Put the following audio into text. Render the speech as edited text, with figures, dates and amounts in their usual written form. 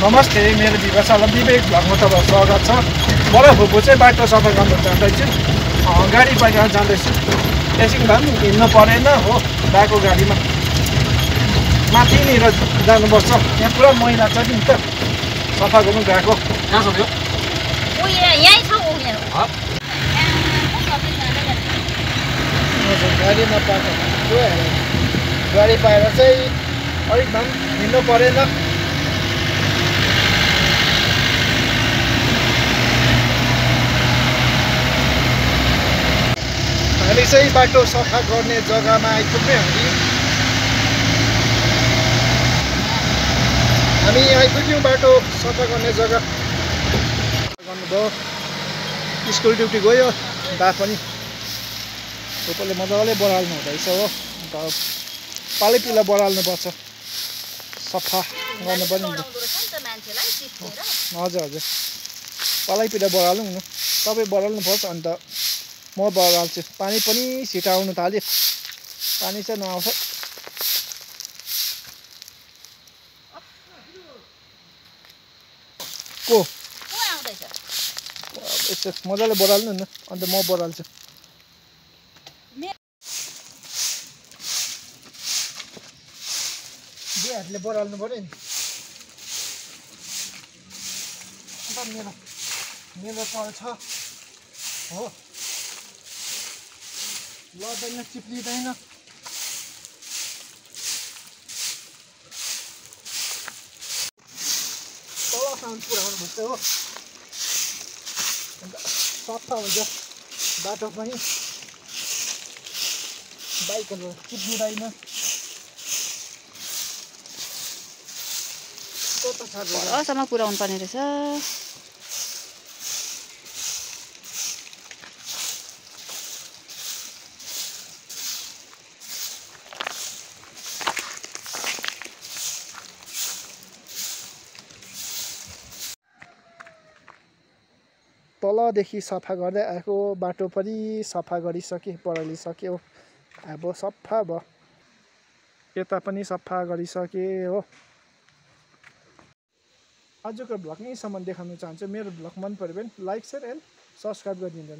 नमस्ते, मेरो विवासाला विवेक भ्लगमा तपाईँको स्वागत छ। बडा फुपू चाहिँ बाटो सफा गर्न जाँदैछु, गाडी पाइएर जाँदैछु। एकछिन भए पनि हिँड्नु परेन हो, बाको गाडीमा माथिनिर जानुपर्छ। यहाँ पुरा मैला छ नि त, सफा गर्नु गएको। कहाँ सक्यो? यहीँ छ ऊ मेरो गाडीमा पाएको गाडी पाएर चाहिँ अलिक भए पनि हिँड्नु परेन। हामी चाहिँ बाटो सफा गर्ने जग्गामा आइपुग्ने हामी आइपुग्यौँ बाटो सफा गर्ने जग्गा। गर्नुभयो, स्कुल ड्युटी गयो, बा पनि फुपूले मजाले बढाल्नु हुँदैछ हो। अन्त पालैपिला बढाल्नुपर्छ, सफा गर्नु पनि। हजुर हजुर, पालैपिला बढालौँ न, तपाईँ बढाल्नुपर्छ। अन्त म बढाल्छु। पानी पनि छिटो आउनु थाल्यो, पानी चाहिँ नआउँछ। को यसो मजाले बढाल्नु न, अन्त म बढाल्छु। दुई हातले बढाल्नु पऱ्यो नि। अन्त मेरो चल्छ हो, लड्दैन, चिप्लिँदैन। तलसम्म पुऱ्याउनु पर्छ हो, अन्त सफा हुन्छ बाटो पनि, बाइकहरू चिप्लिँदैन। परसम्म पुऱ्याउनु पर्ने रहेछ। तलदेखि सफा गर्दै आएको बाटो पनि सफा गरिसकेँ, बढालिसक्यो। अब सफा भयो, यता पनि सफा गरिसकेँ हो। आजको भ्लग यहीँसम्म देखाउन चाहन्छु। मेरो भ्लग मन पऱ्यो भने लाइक, सेयर एन्ड सब्सक्राइब गरिदिनु।